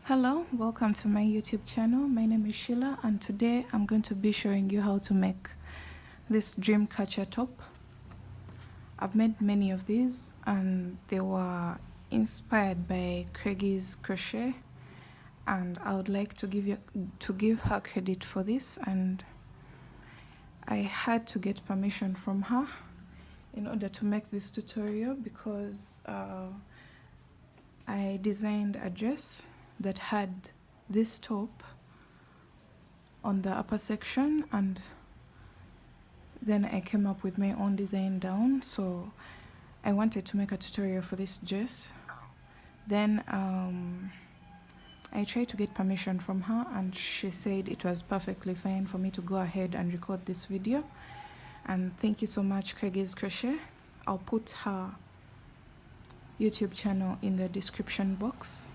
Hello, welcome to my YouTube channel. My name is Sheila and today I'm going to be showing you how to make this dream catcher top. I've made many of these and they were inspired by Craigie's Crochet, and I would like to give her credit for this, and I had to get permission from her in order to make this tutorial because I designed a dress that had this top on the upper section, and then I came up with my own design down. So I wanted to make a tutorial for this dress. Then I tried to get permission from her and she said it was perfectly fine for me to go ahead and record this video. And thank you so much, Craigie's Crochet. I'll put her YouTube channel in the description box.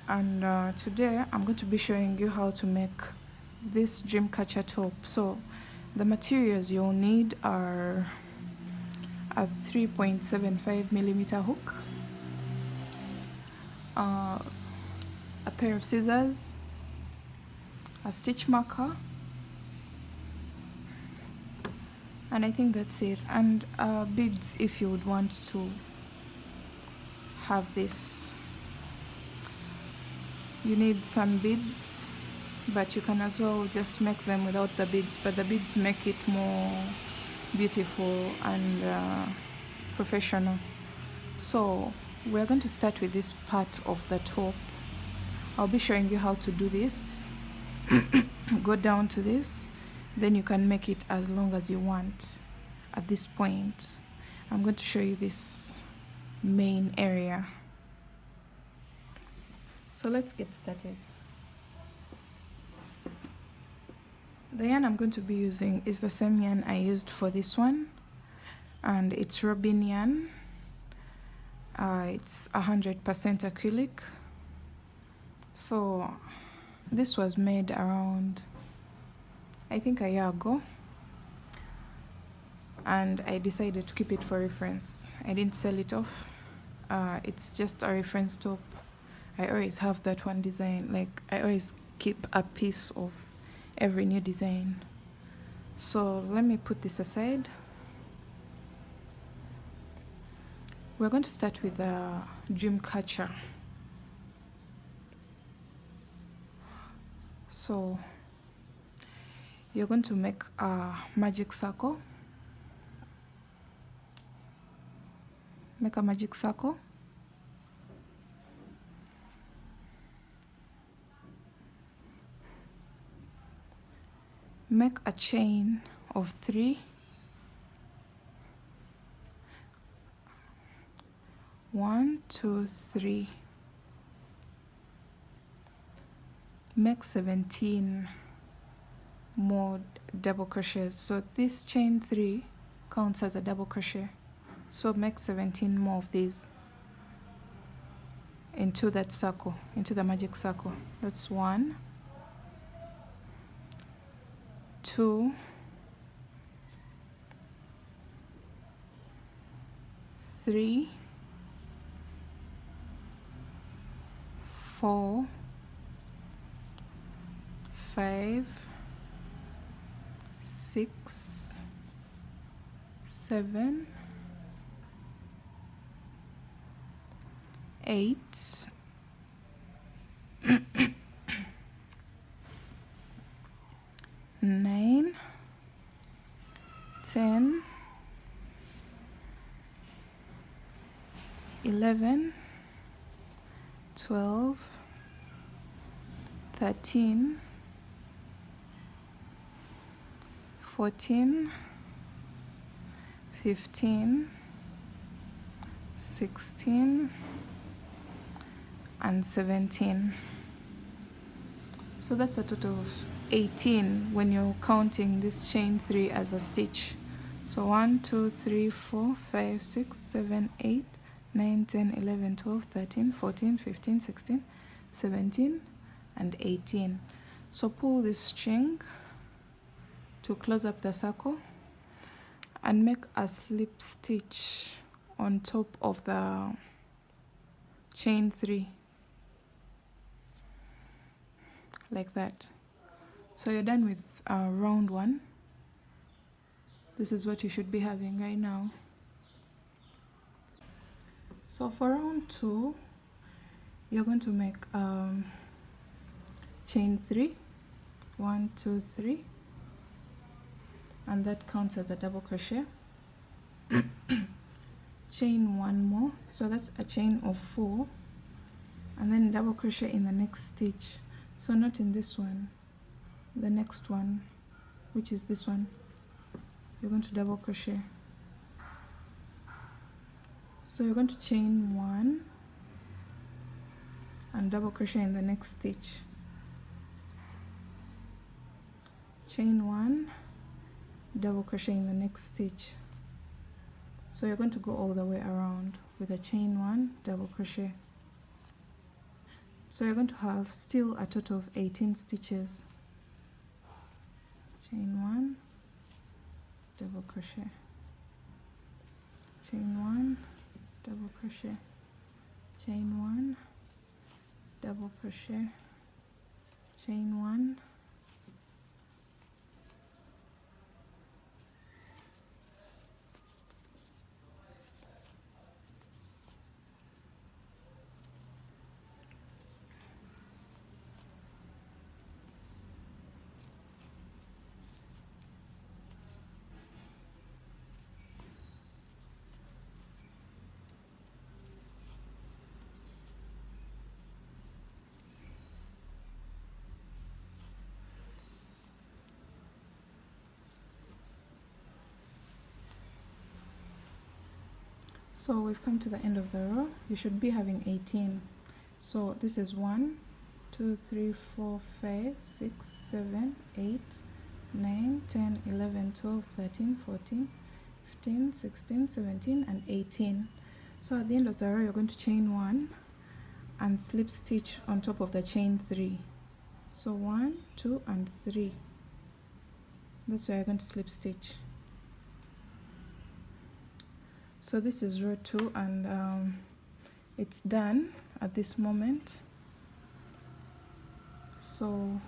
And today I'm going to be showing you how to make this dream catcher top. So the materials you'll need are a 3.75mm hook, a pair of scissors, a stitch marker, and I think that's it, and beads if you would want to have this. You need some beads, but you can as well just make them without the beads, but the beads make it more beautiful and professional. So we're going to start with this part of the top. I'll be showing you how to do this. Go down to this, then you can make it as long as you want. At this point I'm going to show you this main area. So let's get started. The yarn I'm going to be using is the same yarn I used for this one, and it's Robin yarn. It's 100% acrylic. So this was made around, I think, a year ago, and I decided to keep it for reference. I didn't sell it off. It's just a reference top. I always have that one design, like I always keep a piece of every new design. So let me put this aside. We're going to start with the dream catcher. So you're going to make a magic circle. Make a magic circle. Make a chain of 3. 1, 2, 3. Make 17 more double crochets. So this chain 3 counts as a double crochet. So make 17 more of these into that circle, into the magic circle. That's 1, 2, 3, 4, 5, 6, 7, 8, 9, 10, 11, 12, 13, 14, 15, 16, and 17. So that's a total of 18 when you're counting this chain 3 as a stitch. So 1, 2, 3, 4, 5, 6, 7, 8, 9, 10, 11, 12, 13, 14, 15, 16, 17, and 18. So pull this string to close up the circle and make a slip stitch on top of the chain 3. like that. So you're done with round 1. This is what you should be having right now. So for round 2, you're going to make chain 3, 1, 2, 3, and that counts as a double crochet. Chain 1 more, so that's a chain of 4, and then double crochet in the next stitch. So not in this one, the next one, which is this one, you're going to double crochet. So you're going to chain 1 and double crochet in the next stitch. Chain 1, double crochet in the next stitch. So you're going to go all the way around with a chain 1, double crochet. So you're going to have still a total of 18 stitches. Chain 1, double crochet. Chain 1, double crochet. Chain 1, double crochet. Chain 1, so we've come to the end of the row. You should be having 18. So this is 1, 2, 3, 4, 5, 6, 7, 8, 9, 10, 11, 12, 13, 14, 15, 16, 17, and 18. So at the end of the row, you're going to chain 1 and slip stitch on top of the chain 3. So 1, 2, and 3. That's where you're going to slip stitch. So this is row 2, and it's done at this moment. So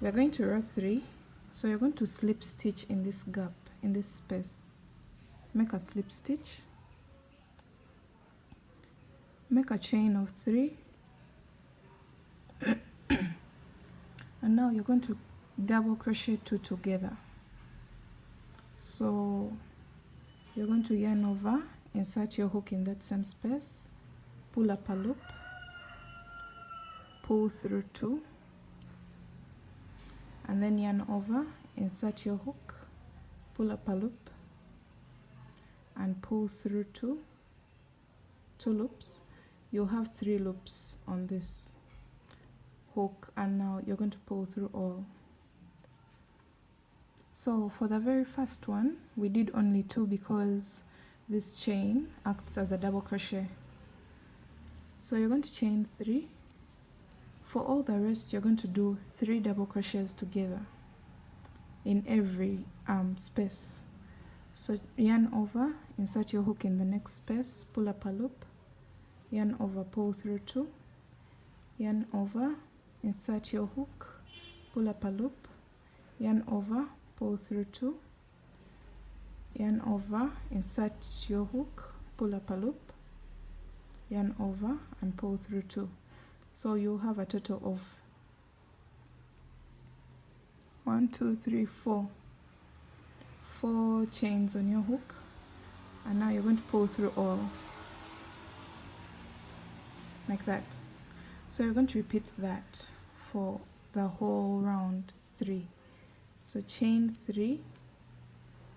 we're going to row 3. So you're going to slip stitch in this gap, in this space. Make a slip stitch. Make a chain of 3. And now you're going to double crochet 2 together. So you're going to yarn over, insert your hook in that same space, pull up a loop, pull through 2, and then yarn over, insert your hook, pull up a loop, and pull through 2 loops. You'll have 3 loops on this hook, and now you're going to pull through all. So for the very first one, we did only 2 because this chain acts as a double crochet. So you're going to chain 3. For all the rest, you're going to do 3 double crochets together in every space. So yarn over, insert your hook in the next space, pull up a loop, yarn over, pull through 2, yarn over, insert your hook, pull up a loop, yarn over, pull through 2, yarn over, insert your hook, pull up a loop, yarn over, and pull through 2. So you'll have a total of 1, 2, 3, 4 chains on your hook, and now you're going to pull through all like that. So you're going to repeat that for the whole round 3. So chain 3.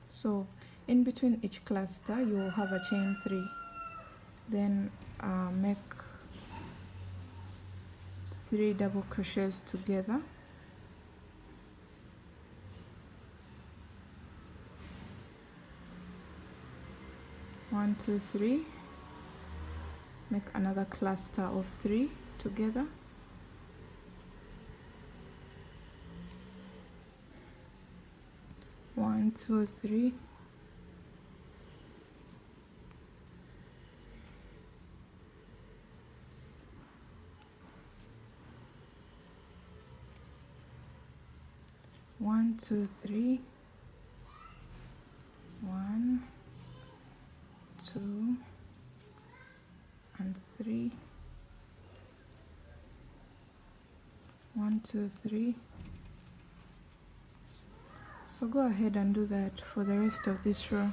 So in between each cluster you will have a chain 3. Then make 3 double crochets together. One, 2, 3. Make another cluster of 3 together. One, 2, 3. 1 2 3, 1 2 and 3, 1 2 3. So go ahead and do that for the rest of this row.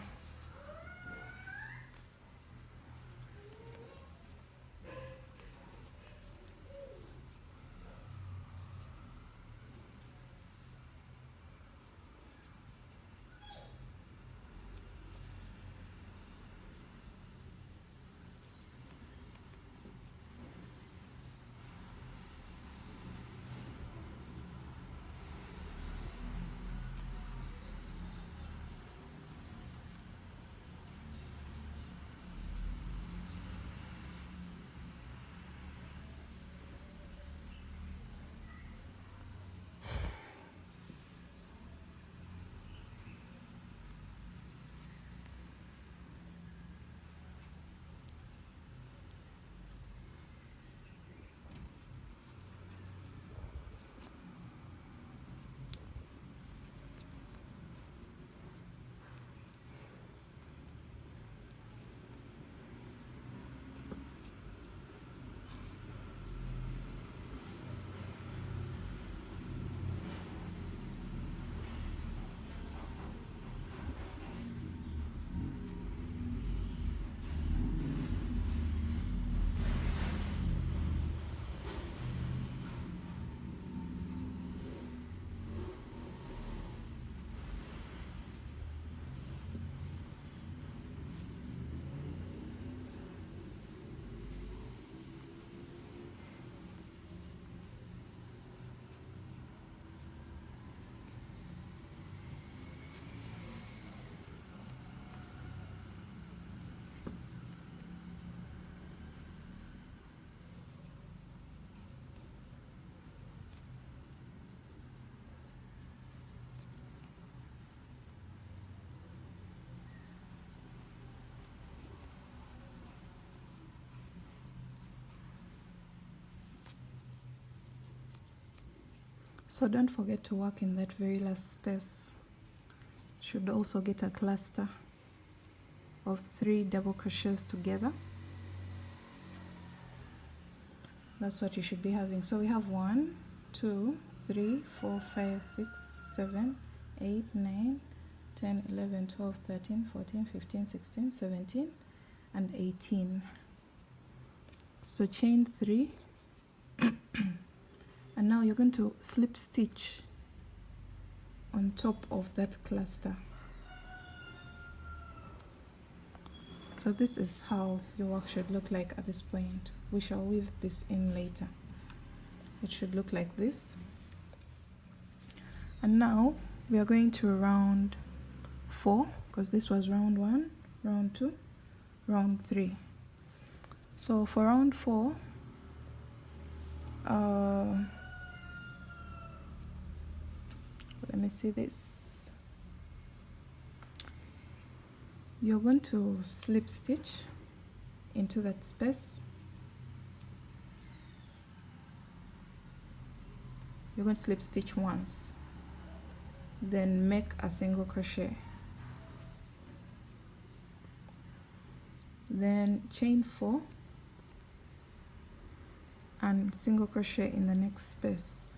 So don't forget to work in that very last space. Should also get a cluster of 3 double crochets together. That's what you should be having. So we have 1 2 3 4 5 6 7 8 9 10 11 12 13 14 15 16 17 and 18. So chain 3 and now you're going to slip stitch on top of that cluster. So this is how your work should look like at this point. We shall weave this in later. It should look like this. And now we are going to round 4, because this was round 1, round 2, round 3. So for round 4, let me see this. You're going to slip stitch into that space. You're going to slip stitch once, then make a single crochet, then chain 4 and single crochet in the next space.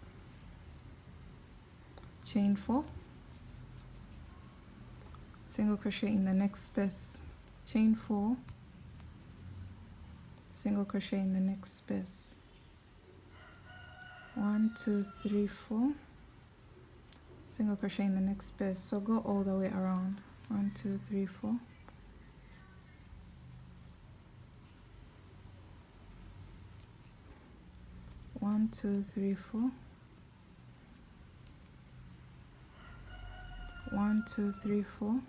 Chain 4, single crochet in the next space, chain 4, single crochet in the next space. 1 2 3 4, single crochet in the next space. So go all the way around. 1 2 3 4, 1 2 3 4, 1 2 3 4,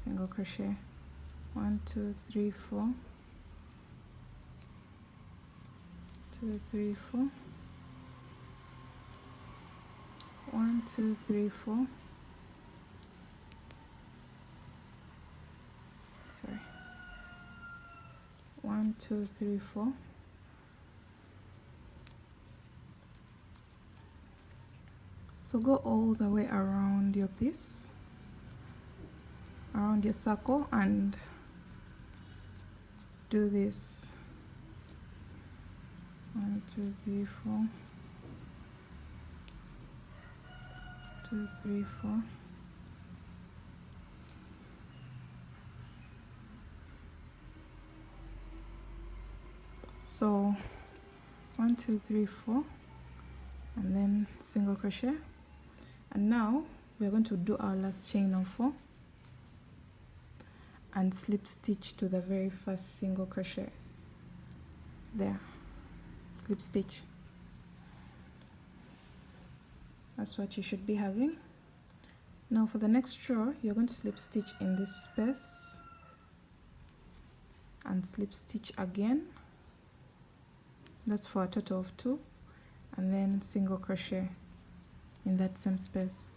single crochet, 1 2 3 4, 2 3 4, 1 2 3 4, sorry, 1 2 3 4, So go all the way around your piece, around your circle, and do this. 1 2 3 4, 2 3 4. So 1 2 3 4, and then single crochet. And now we're going to do our last chain of 4 and slip stitch to the very first single crochet there. Slip stitch. That's what you should be having. Now for the next row, you're going to slip stitch in this space and slip stitch again. That's for a total of 2, and then single crochet in that same space.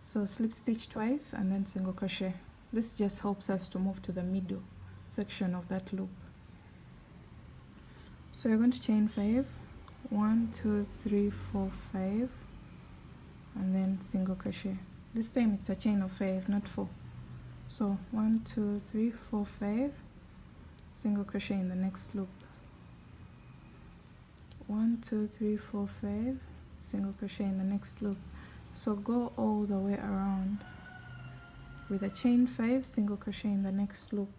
So slip stitch twice and then single crochet. This just helps us to move to the middle section of that loop. So you're going to chain 5, 1 2 3 4 5, and then single crochet. This time it's a chain of 5, not 4. So 1 2 3 4 5, single crochet in the next loop. 1 2 3 4 5, single crochet in the next loop. So go all the way around with a chain 5, single crochet in the next loop.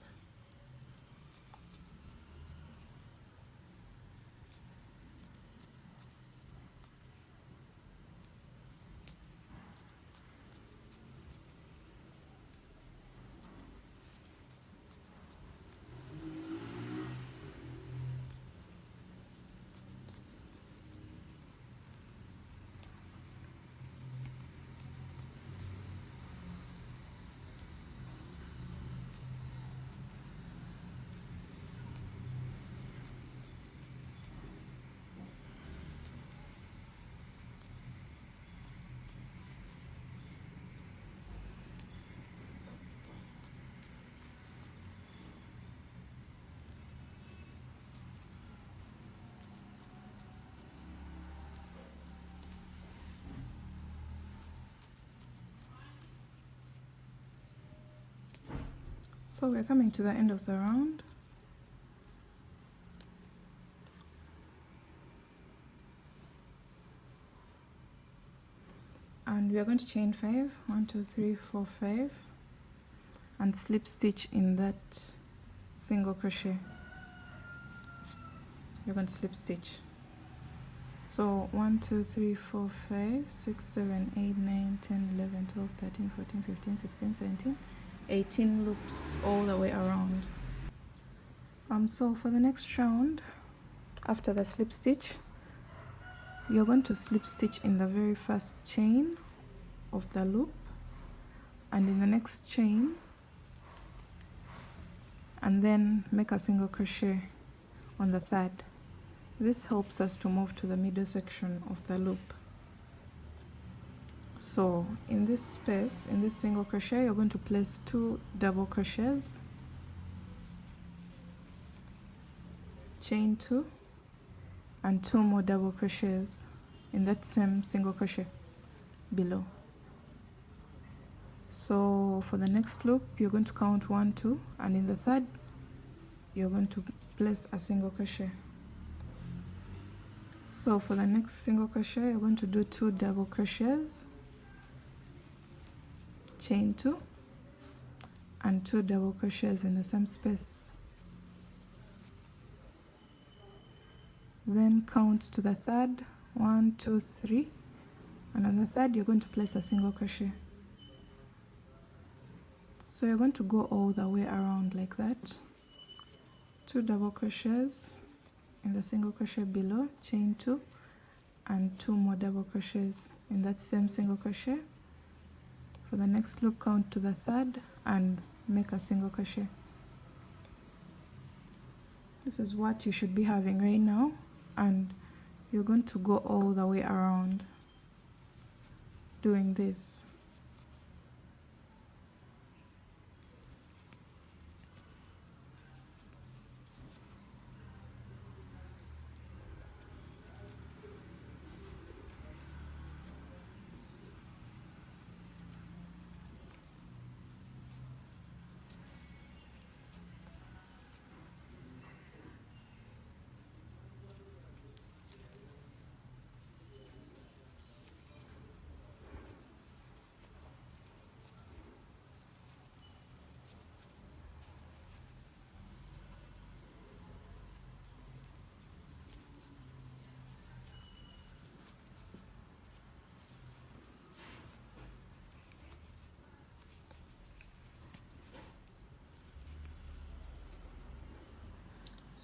So we're coming to the end of the round. And we are going to chain 5, 1 2 3 4 5, and slip stitch in that single crochet. You're going to slip stitch. So 1 2 3 4 5 6 7 8 9 10 11 12 13 14 15 16 17 18 loops all the way around. So for the next round, after the slip stitch, you're going to slip stitch in the very first chain of the loop, and in the next chain, and then make a single crochet on the third. This helps us to move to the middle section of the loop. So in this space, in this single crochet, you're going to place 2 double crochets, chain 2, and 2 more double crochets in that same single crochet below. So for the next loop, you're going to count 1 2, and in the third you're going to place a single crochet. So for the next single crochet, you're going to do 2 double crochets, chain 2, and 2 double crochets in the same space. Then count to the third, 1 2 3, and on the third you're going to place a single crochet. So you're going to go all the way around like that. 2 double crochets in the single crochet below, chain 2, and 2 more double crochets in that same single crochet. For the next loop, count to the third and make a single crochet. This is what you should be having right now, and you're going to go all the way around doing this.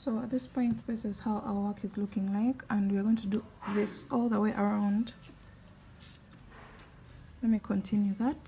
So at this point, this is how our work is looking like, and we're going to do this all the way around. Let me continue that.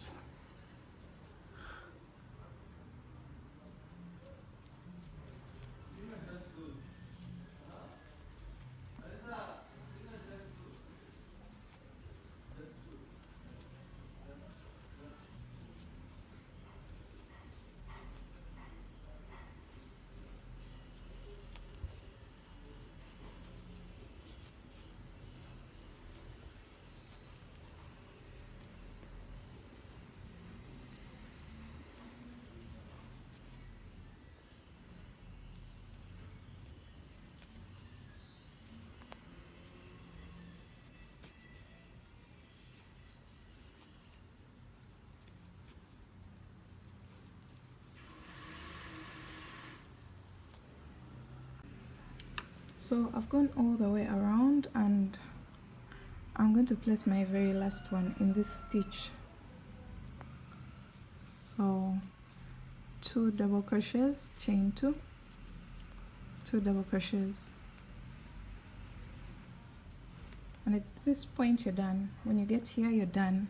So I've gone all the way around, and I'm going to place my very last one in this stitch. So 2 double crochets, chain 2, 2 double crochets, and at this point you're done. When you get here, you're done.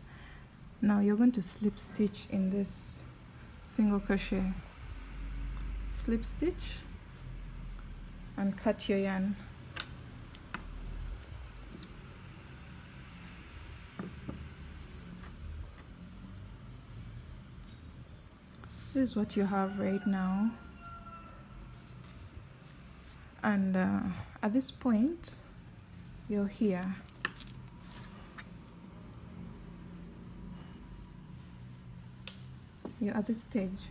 Now you're going to slip stitch in this single crochet, slip stitch, and cut your yarn. This is what you have right now, and at this point you're here. You're at this stage.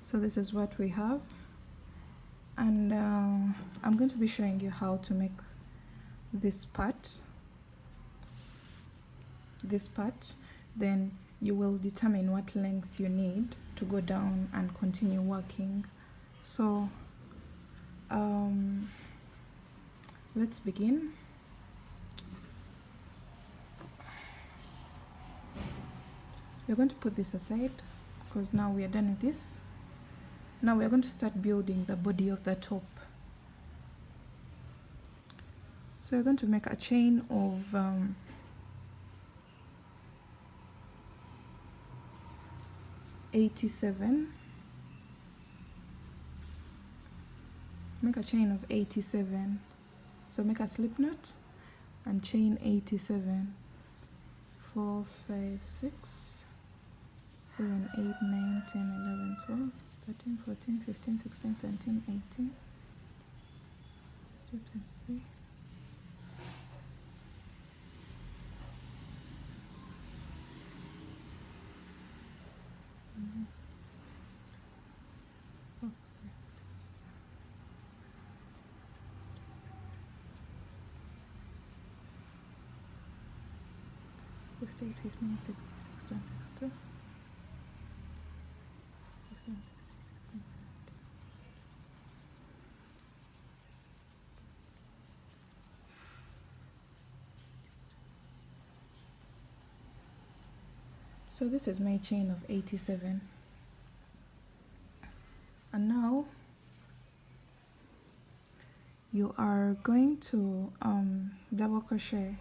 So this is what we have, and I'm going to be showing you how to make this part, then you will determine what length you need to go down and continue working. So let's begin. We're going to put this aside because now we are done with this. Now we're going to start building the body of the top. So we're going to make a chain of 87. Make a chain of 87. So make a slip knot and chain 87. 4, 5, 6, 7, 8, 9, 10, 11, 12, 13, 14, 15, 16, 17, 18, 23. Oh, 58, 59, 60, 61, 62. 67, 68, 69, 70. So this is my chain of 87, and now you are going to double crochet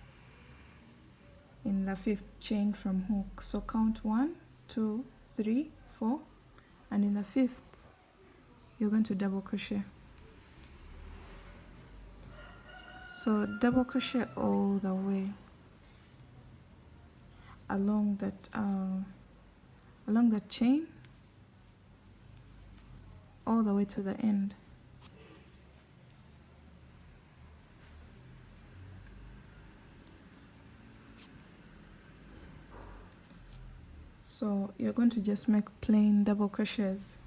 in the 5th chain from hook. So count 1, 2, 3, 4, and in the 5th you're going to double crochet. So double crochet all the way along that chain, all the way to the end. So you're going to just make plain double crochets.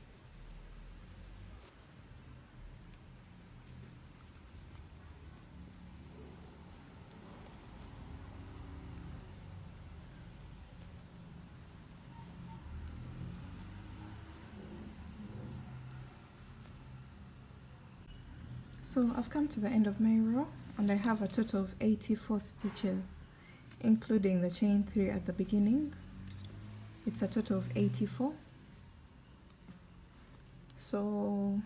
So I've come to the end of my row, and I have a total of 84 stitches, including the chain 3 at the beginning. It's a total of 84. So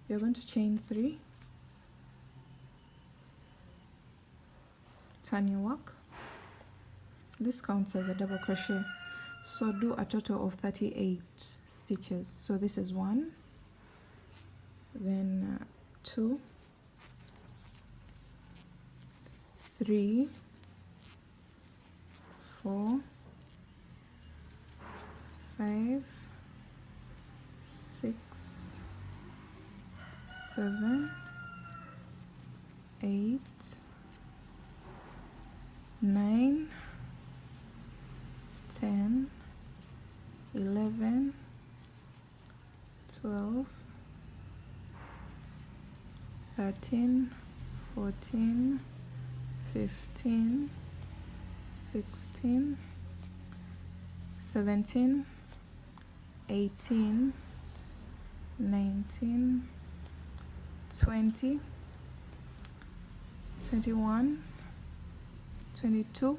you're going to chain 3, turn your work. This counts as a double crochet, so do a total of 38 stitches. So this is 1, then 2, 3, 4, 5, 6, 7, 8, 9, 10, 11, 12, 13, 14, 15, 16, 17, 18, 19, 20, 21, 22,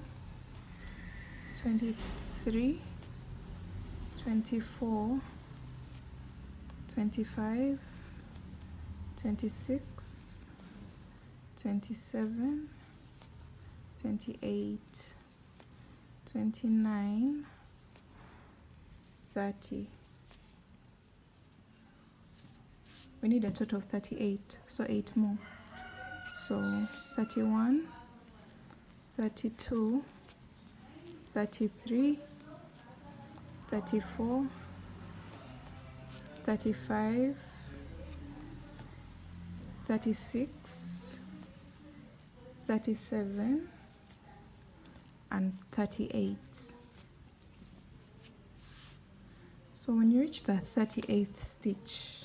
23, 24, 25, 26, 27, 28, 29, 30. We need a total of 38, so 8 more. So 31, 32, 33, 34, 35, 36, 37, and 38. So when you reach the 38th stitch,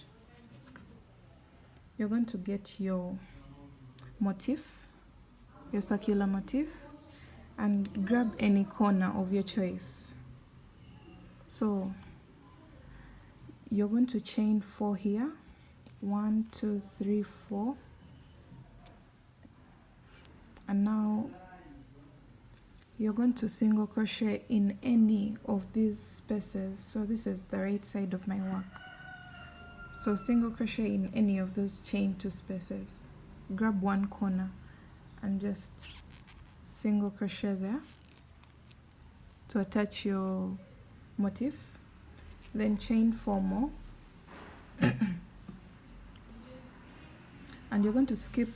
you're going to get your motif, your circular motif, and grab any corner of your choice. So you're going to chain 4 here, 1, 2, 3, 4, and now you're going to single crochet in any of these spaces. So this is the right side of my work. So single crochet in any of those chain 2 spaces. Grab one corner and just single crochet there to attach your motif. Then chain 4 more. And you're going to skip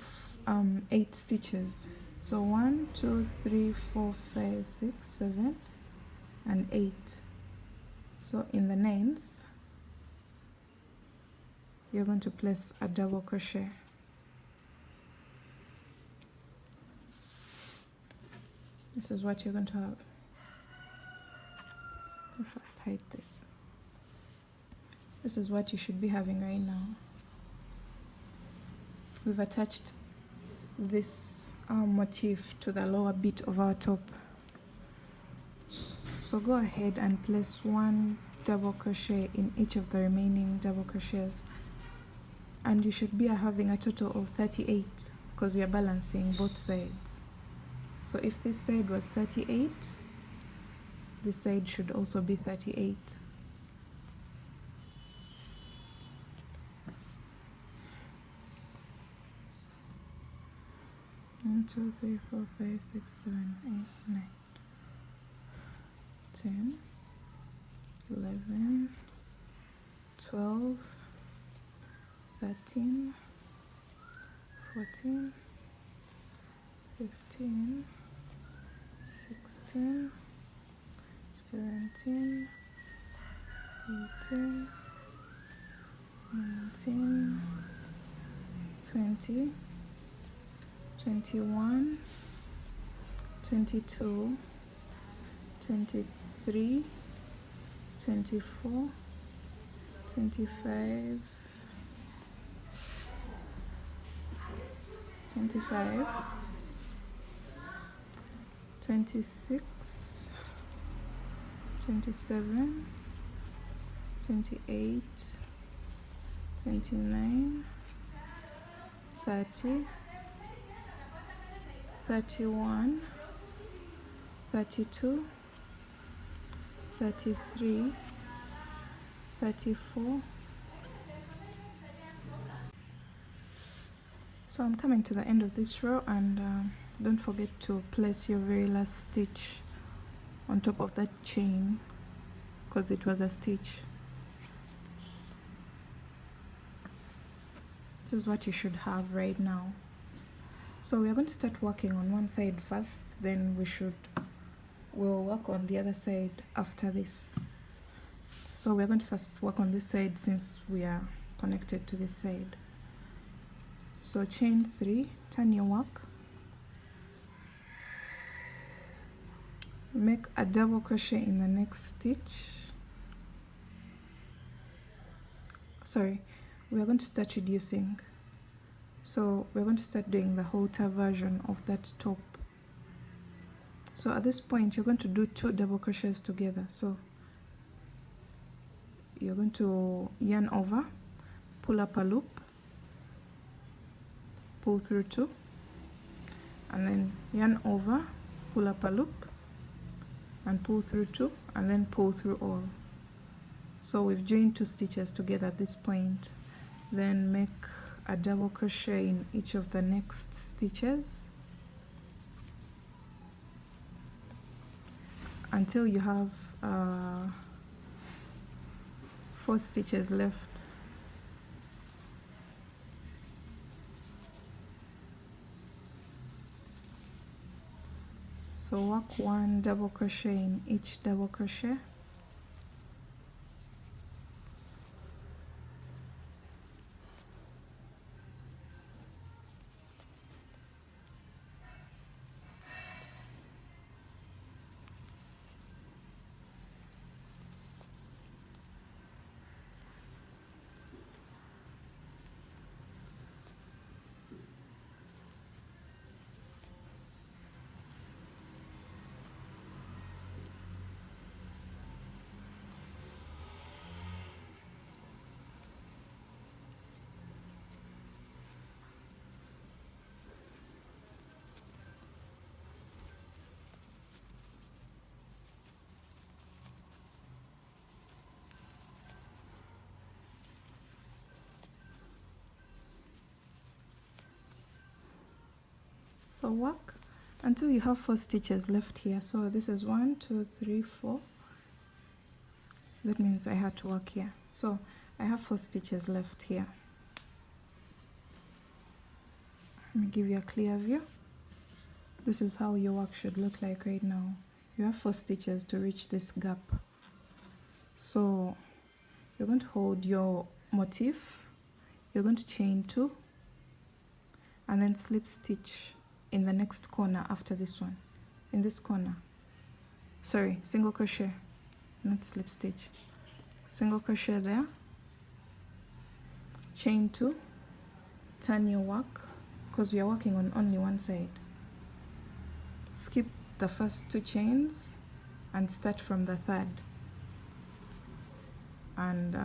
8 stitches. So 1, 2, 3, 4, 5, 6, 7, and 8. So in the 9th, you're going to place a double crochet. This is what you're going to have. Let me first hide this. This is what you should be having right now. We've attached this motif to the lower bit of our top. So go ahead and place 1 double crochet in each of the remaining double crochets, and you should be having a total of 38 because we are balancing both sides. So if this side was 38, this side should also be 38. One, 2, 3, 4, 5, 6, 7, 8, 9, 10, 11, 12, 13, 14, 15, 16, 17, 18, 19, 20, 21, 22, 23, 24, 25, 25, 26, 27, 28, 29, 30, 31, 32, 33, 34, So I'm coming to the end of this row, and don't forget to place your very last stitch on top of that chain, because it was a stitch. This is what you should have right now. So we are going to start working on one side first, then we'll work on the other side after this. So we're going to first work on this side since we are connected to this side. So chain 3, turn your work, make a double crochet in the next stitch. Sorry, we are going to start reducing. So we're going to start doing the halter version of that top. So at this point you're going to do 2 double crochets together. So you're going to yarn over, pull up a loop, pull through 2, and then yarn over, pull up a loop, and pull through 2, and then pull through all. So we've joined 2 stitches together at this point. Then make a double crochet in each of the next stitches until you have 4 stitches left. So work 1 double crochet in each double crochet. So work until you have 4 stitches left here. So this is 1, 2, 3, 4. That means I had to work here. So I have 4 stitches left here. Let me give you a clear view. This is how your work should look like right now. You have 4 stitches to reach this gap. So you're going to hold your motif, you're going to chain 2, and then slip stitch in the next corner after this one. In this corner, sorry, single crochet, not slip stitch. Single crochet there, chain 2, turn your work, because we are working on only one side. Skip the first 2 chains and start from the 3rd, and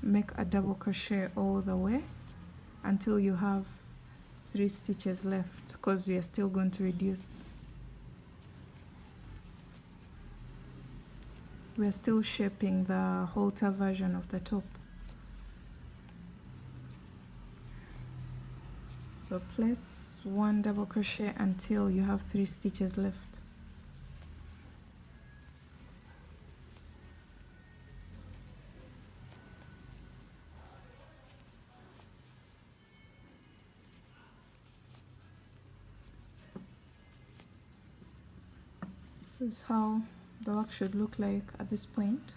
make a double crochet all the way until you have 3 stitches left, because we are still going to reduce. We are still shaping the halter version of the top. So place 1 double crochet until you have 3 stitches left. This is how the work should look like at this point.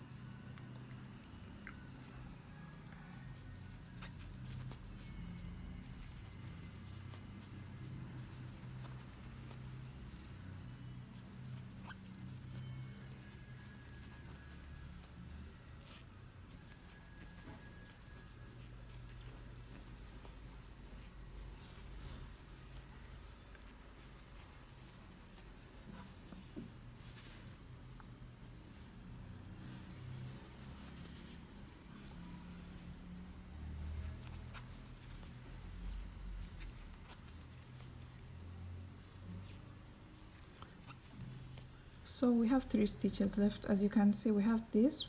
So we have 3 stitches left. As you can see, we have this,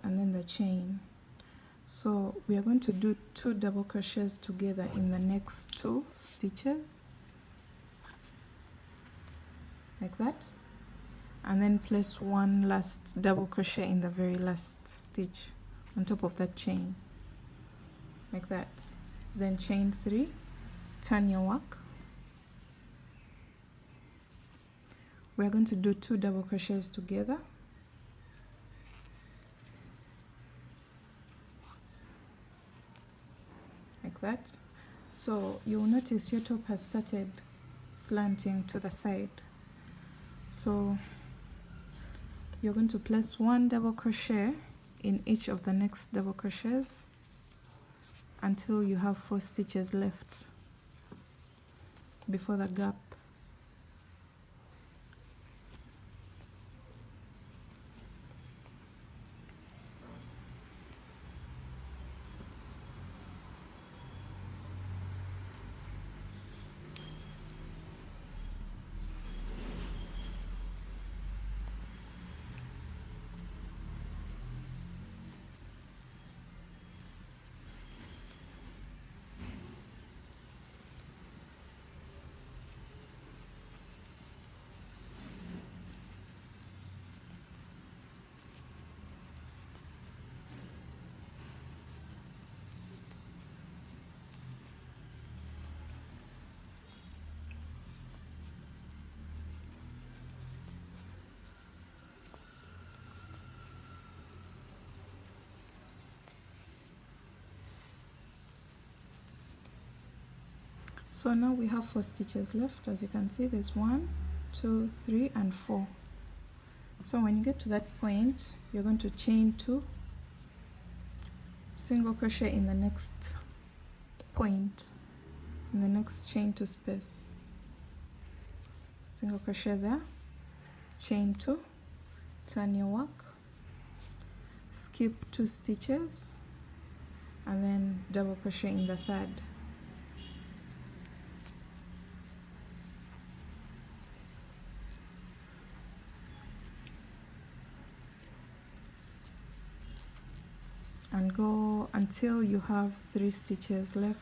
and then the chain. So we are going to do 2 double crochets together in the next 2 stitches, like that, and then place 1 last double crochet in the very last stitch on top of that chain, like that. Then chain 3, turn your work. We are going to do 2 double crochets together, like that. So you'll notice your top has started slanting to the side, so you're going to place 1 double crochet in each of the next double crochets until you have 4 stitches left before the gap. So now we have 4 stitches left. As you can see, there's 1, 2, 3, and 4. So when you get to that point, you're going to chain 2, single crochet in the next point, in the next chain 2 space, single crochet there, chain 2, turn your work, skip 2 stitches, and then double crochet in the third. And go until you have 3 stitches left.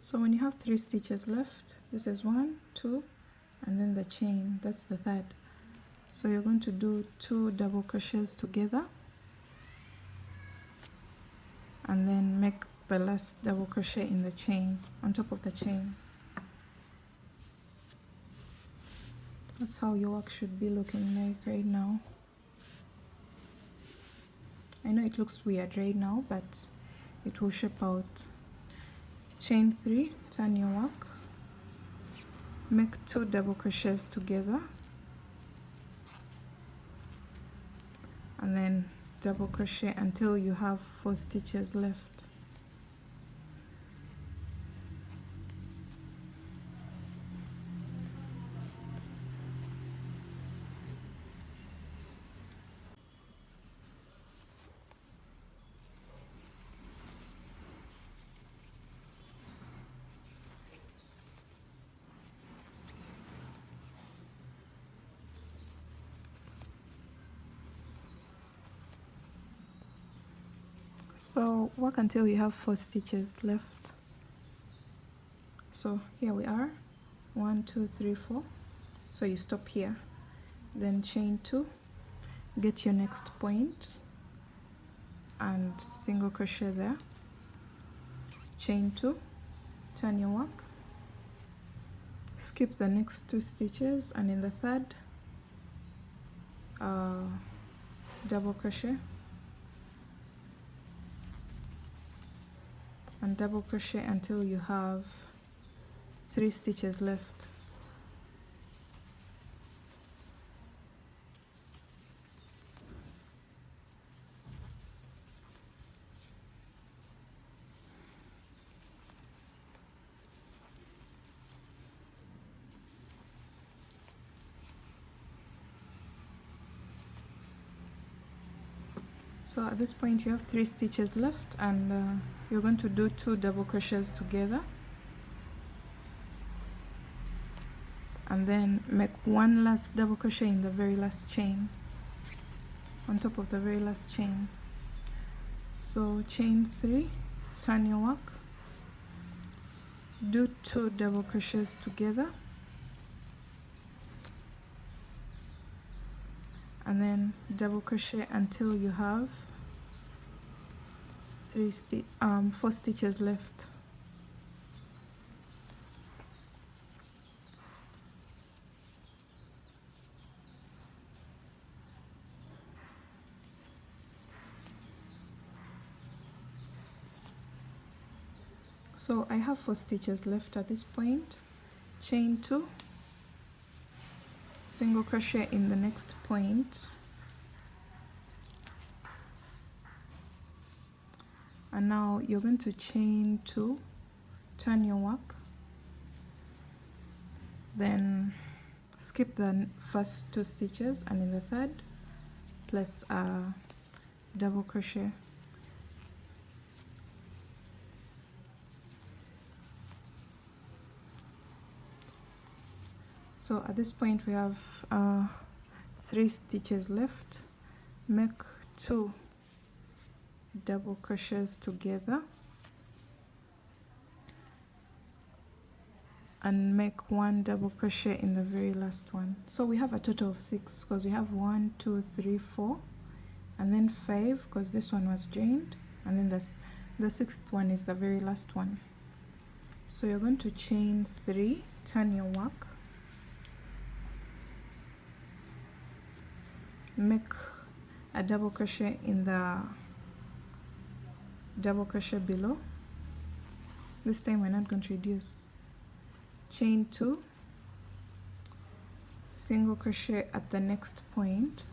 So when you have 3 stitches left, this is 1, 2, and then the chain, that's the third. So you're going to do 2 double crochets together and then make the last double crochet in the chain, on top of the chain. That's how your work should be looking like right now. I know it looks weird right now, but it will shape out. Chain 3, turn your work, make 2 double crochets together, and then double crochet until you have 4 stitches left. So work until you have 4 stitches left. So here we are, 1, 2, 3, 4. So you stop here, then chain 2, get your next point and single crochet there, chain 2, turn your work, skip the next 2 stitches, and in the third double crochet and double crochet until you have 3 stitches left. So at this point you have 3 stitches left, and you're going to do 2 double crochets together, and then make 1 last double crochet in the very last chain, on top of the very last chain. So chain 3, turn your work, do 2 double crochets together, and then double crochet until you have 4 stitches left. So I have 4 stitches left at this point. Chain 2, single crochet in the next point, and now you're going to chain 2, turn your work, then skip the first 2 stitches, and in the third place a double crochet. So at this point we have 3 stitches left. Make 2 double crochets together and make 1 double crochet in the very last one. So we have a total of 6, because we have 1, 2, 3, 4, and then 5 because this one was joined, and then the 6th one is the very last one. So you're going to chain 3, turn your work, make a double crochet in the double crochet below. This time we're not going to reduce. Chain 2, single crochet at the next point,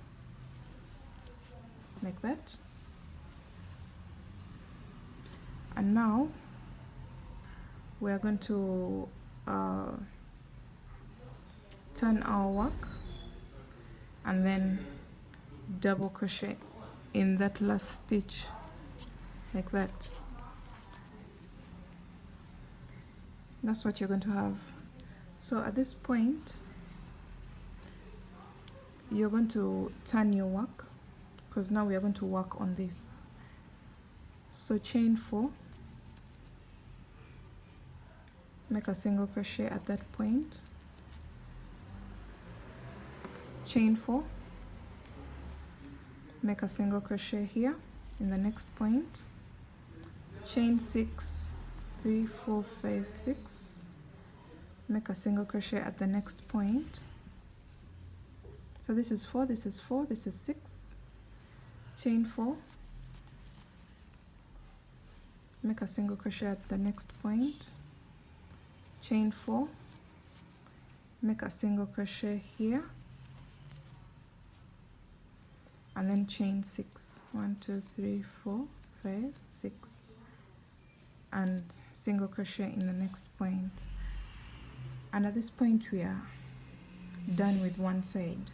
like that. And now we are going to turn our work and then double crochet in that last stitch, like that. That's what you're going to have. So at this point you're going to turn your work, because now we are going to work on this. So chain 4, make a single crochet at that point, chain 4, make a single crochet here in the next point, chain 6, 3, 4, 5, 6, make a single crochet at the next point. So this is 4, this is 4, this is 6, chain 4, make a single crochet at the next point, chain 4, make a single crochet here, and then chain 6, 1, 2, 3, 4, 5, 6, and single crochet in the next point. And at this point we are done with one side.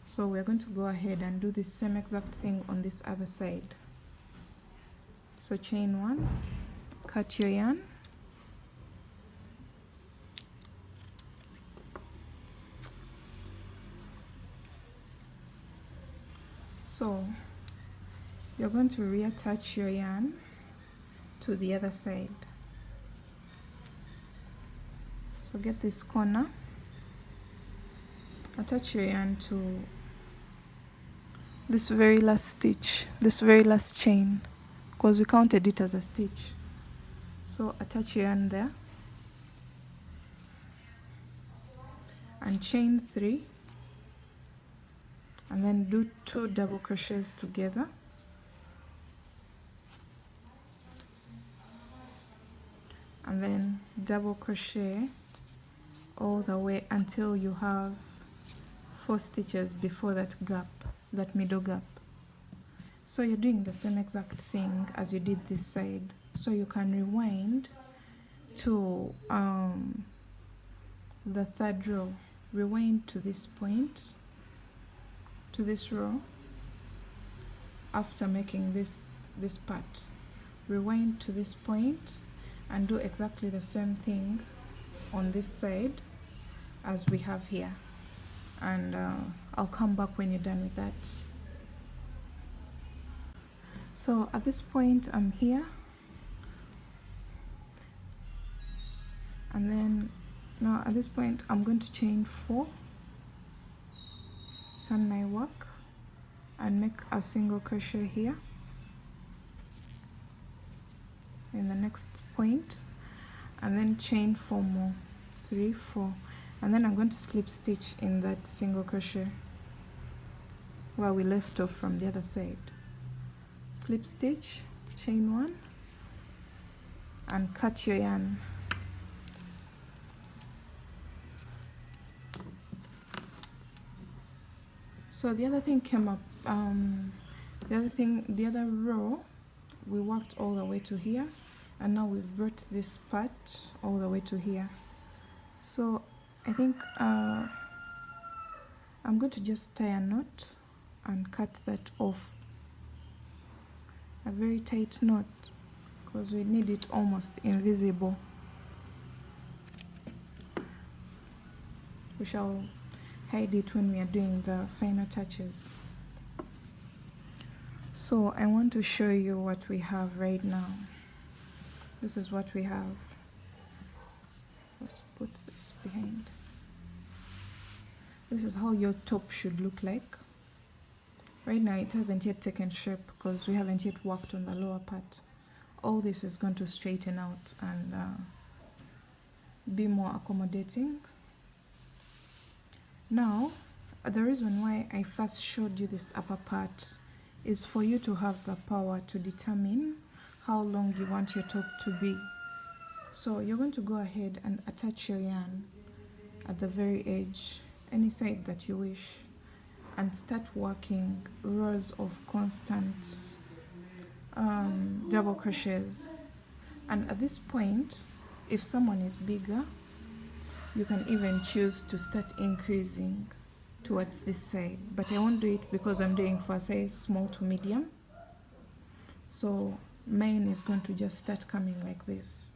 So we're going to go ahead and do the same exact thing on this other side. So chain 1, cut your yarn, so you're going to reattach your yarn to the other side. So get this corner, attach your yarn to this very last stitch, this very last chain, because we counted it as a stitch. So attach your yarn there and chain 3, and then do 2 double crochets together, and then double crochet all the way until you have 4 stitches before that gap, that middle gap. So you're doing the same exact thing as you did this side. So you can rewind to the 3rd row. Rewind to this point, to this row, after making this part. Rewind to this point and do exactly the same thing on this side as we have here. And I'll come back when you're done with that. So at this point I'm here, and then now at this point I'm going to chain 4, turn my work and make a single crochet here in the next point, and then chain 4 more, 3, 4, and then I'm going to slip stitch in that single crochet where we left off from the other side. Slip stitch, chain 1 and cut your yarn. So the other thing came up, the other row, we worked all the way to here, and now we've brought this part all the way to here. So I think I'm going to just tie a knot and cut that off, a very tight knot, because we need it almost invisible. We shall hide it when we are doing the final touches. So I want to show you what we have right now. This is what we have. Let's put this behind. This is how your top should look like. Right now it hasn't yet taken shape because we haven't yet worked on the lower part. All this is going to straighten out and be more accommodating. Now, the reason why I first showed you this upper part is for you to have the power to determine how long you want your top to be. So you're going to go ahead and attach your yarn at the very edge, any side that you wish, and start working rows of constant double crochets. And at this point, if someone is bigger, you can even choose to start increasing towards this side, but I won't do it because I'm doing for a size small to medium. So mine is going to just start coming like this.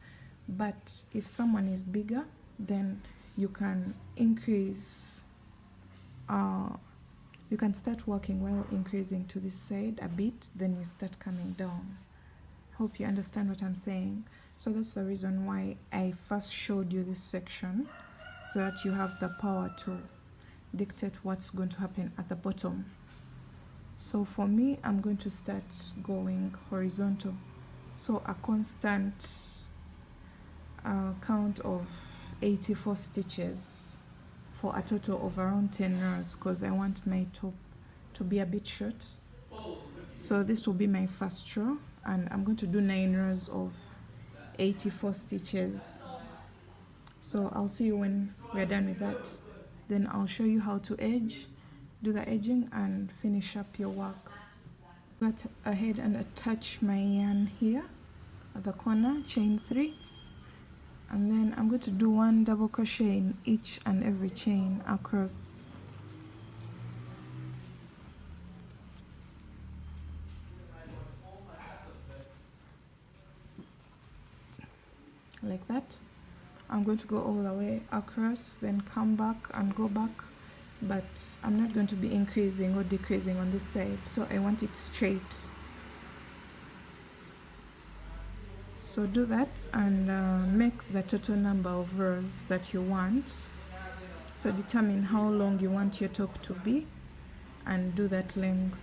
But if someone is bigger, then you can increase, you can start working while increasing to this side a bit, then you start coming down. Hope you understand what I'm saying. So that's the reason why I first showed you this section, so that you have the power to dictate what's going to happen at the bottom. So for me, I'm going to start going horizontal. So a constant count of 84 stitches for a total of around 10 rows, because I want my top to be a bit short. So this will be my first row, and I'm going to do 9 rows of 84 stitches. So I'll see you when we're done with that. Then I'll show you how to edge, do the edging, and finish up your work. Go ahead and attach my yarn here at the corner, chain 3, and then I'm going to do 1 double crochet in each and every chain across. Like that. I'm going to go all the way across, then come back and go back, but I'm not going to be increasing or decreasing on this side, so I want it straight. So do that and make the total number of rows that you want. So determine how long you want your top to be and do that length.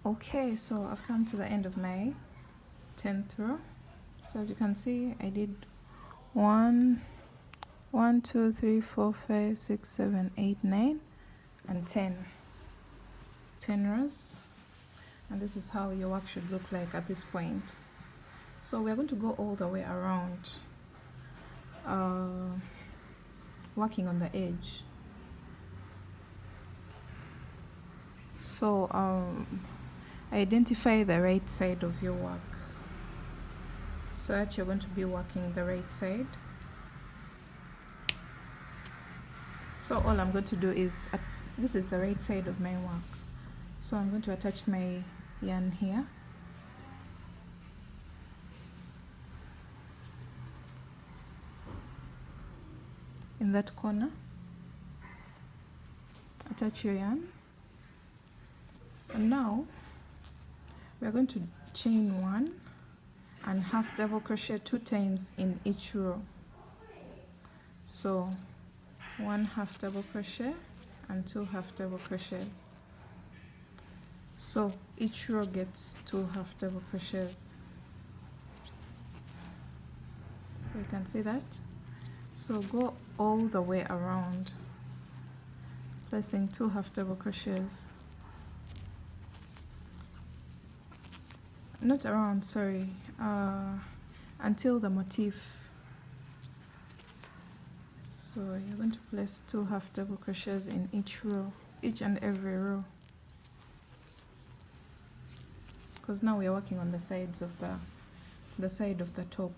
Okay, so I've come to the end of my 10th row. So as you can see, I did 1, 2, 3, 4, 5, 6, 7, 8, 9, and 10 rows. And this is how your work should look like at this point. So we're going to go all the way around, working on the edge. So identify the right side of your work, so that you're going to be working the right side. So all I'm going to do is, this is the right side of my work, so I'm going to attach my yarn here. In that corner, attach your yarn. And now we are going to chain 1 and half double crochet 2 times in each row. So 1 half double crochet and 2 half double crochets. So each row gets 2 half double crochets. You can see that. So go all the way around, placing 2 half double crochets. Not around, sorry, until the motif. So you're going to place 2 half double crochets in each row, each and every row, because now we are working on the sides of the side of the top.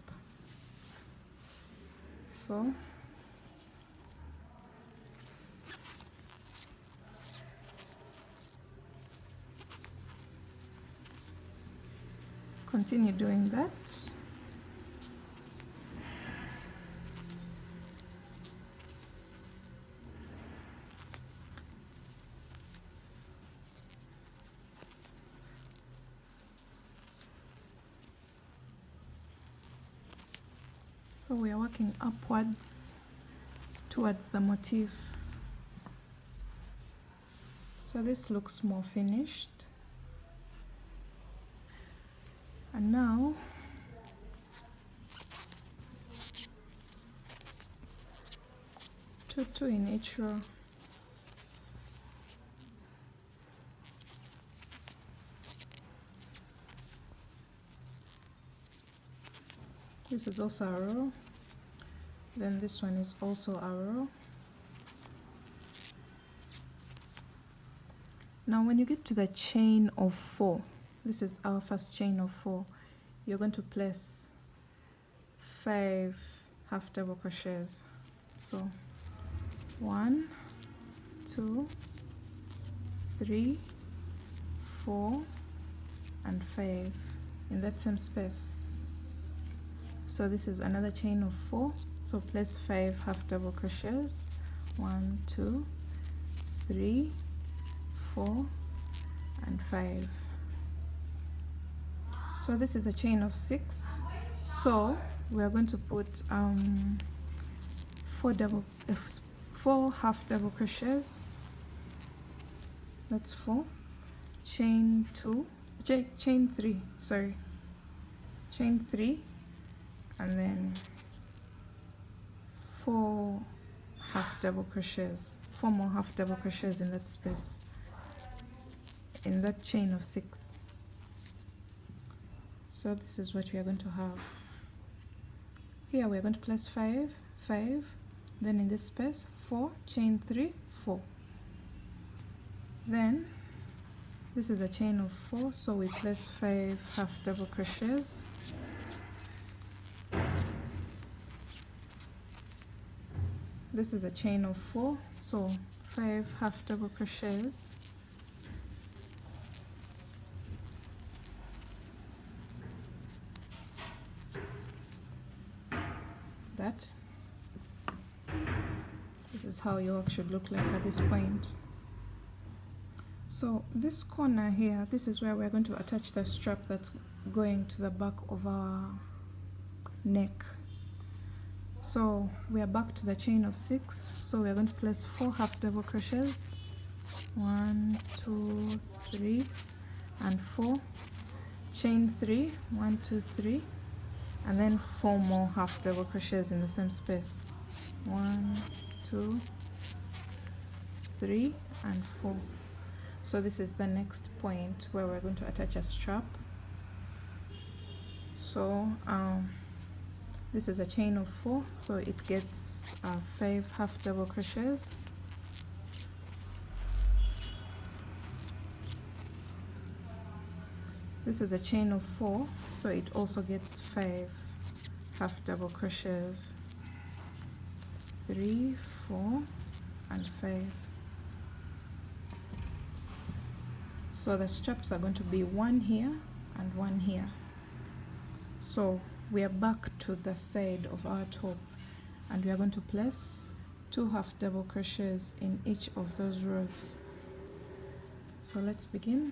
So continue doing that. So we are working upwards towards the motif. So this looks more finished. And now two in each row. This is also a row. Then this one is also a row. Now when you get to the chain of 4, this is our first chain of 4, you're going to place 5 half double crochets. So 1, 2, 3, 4 and 5 in that same space. So this is another chain of 4, so place 5 half double crochets. 1, 2, 3, 4 and 5. So this is a chain of 6, so we are going to put 4 half double crochets. That's 4. Chain 3, sorry, chain 3, and then 4 half double crochets, 4 more half double crochets in that space, in that chain of 6. So this is what we are going to have. Here we are going to place 5, 5, then in this space 4, chain 3, 4. Then this is a chain of 4, so we place 5 half double crochets. This is a chain of 4, so 5 half double crochets. This is how your work should look like at this point. So this corner here, this is where we're going to attach the strap that's going to the back of our neck. So we are back to the chain of 6, so we are going to place 4 half double crochets. 1, 2, 3 and 4. Chain 3, 1, 2, 3, and then 4 more half double crochets in the same space. 1, 2, 3 and 4. So this is the next point where we're going to attach a strap. So So this is a chain of 4, so it gets 5 half double crochets. This is a chain of 4, so it also gets 5 half double crochets. 3, 4 and 5. So the straps are going to be 1 here and 1 here. So we are back to the side of our top, and we are going to place 2 half double crochets in each of those rows. So let's begin.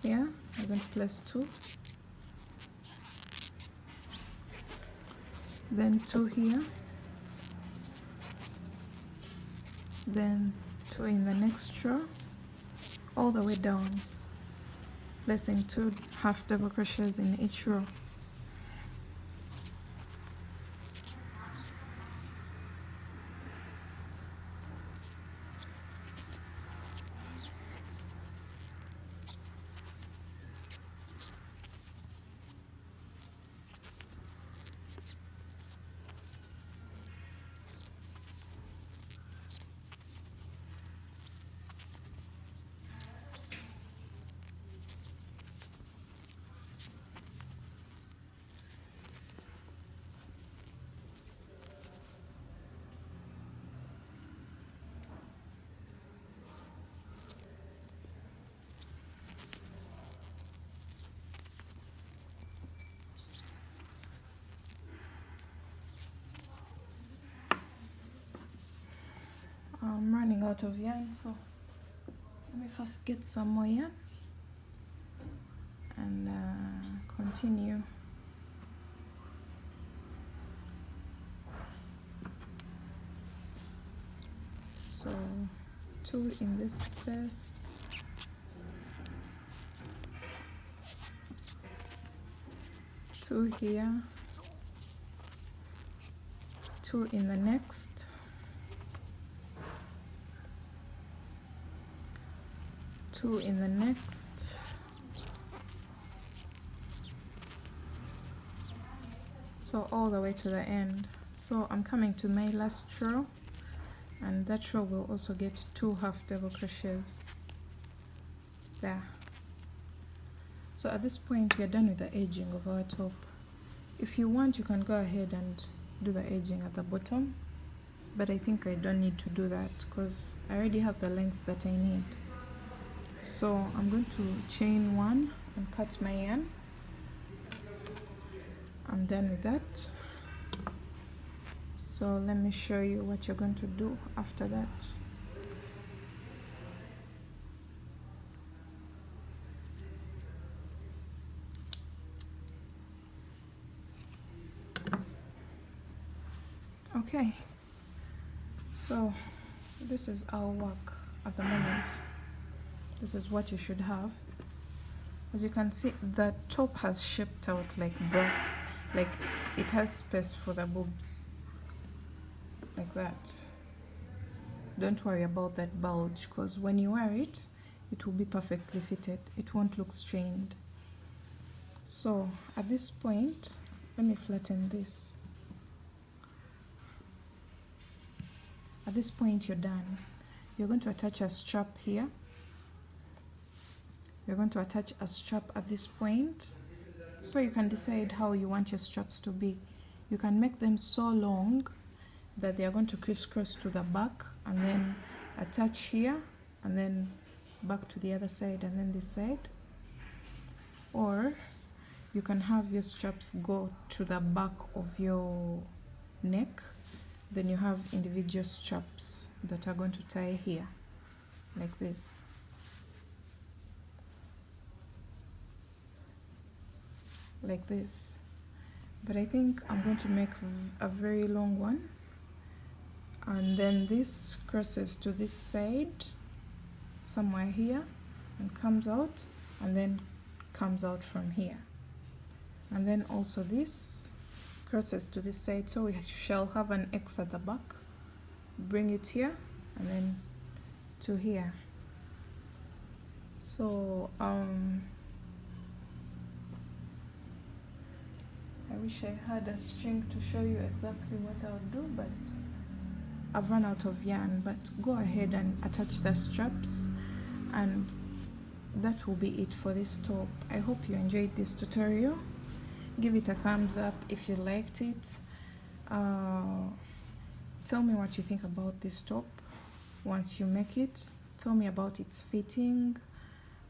Here I'm going to place 2, then 2 here, then 2 in the next row, all the way down, placing 2 half double crochets in each row. I'm running out of yarn, so let me first get some more yarn and continue. So 2 in this space, 2 here, 2 in the next, 2 in the next, so all the way to the end. So I'm coming to my last row, and that row will also get 2 half double crochets there. So at this point we are done with the edging of our top. If you want, you can go ahead and do the edging at the bottom, but I think I don't need to do that because I already have the length that I need. So I'm going to chain 1 and cut my yarn. I'm done with that. So let me show you what you're going to do after that. Okay, so this is our work at the moment. This is what you should have. As you can see, the top has shaped out like it has space for the boobs, like that. Don't worry about that bulge, because when you wear it, it will be perfectly fitted. It won't look strained. So at this point, let me flatten this. At this point, you're done. You're going to attach a strap here. You're going to attach a strap at this point. So you can decide how you want your straps to be. You can make them so long that they are going to crisscross to the back, and then attach here, and then back to the other side, and then this side. Or you can have your straps go to the back of your neck. Then you have individual straps that are going to tie here, like this. Like this. But I think I'm going to make a very long one, and then this crosses to this side somewhere here and comes out, and then comes out from here, and then also this crosses to this side, so we shall have an X at the back. Bring it here and then to here. So wish I had a string to show you exactly what I'll do, but I've run out of yarn. But go ahead and attach the straps, and that will be it for this top. I hope you enjoyed this tutorial. Give it a thumbs up if you liked it. Tell me what you think about this top once you make it. Tell me about its fitting.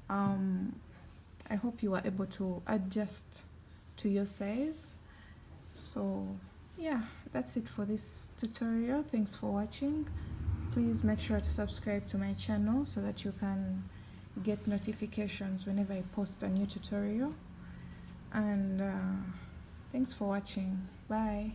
I hope you are able to adjust to your size. So yeah, that's it for this tutorial. Thanks for watching. Please make sure to subscribe to my channel so that you can get notifications whenever I post a new tutorial. And thanks for watching. Bye.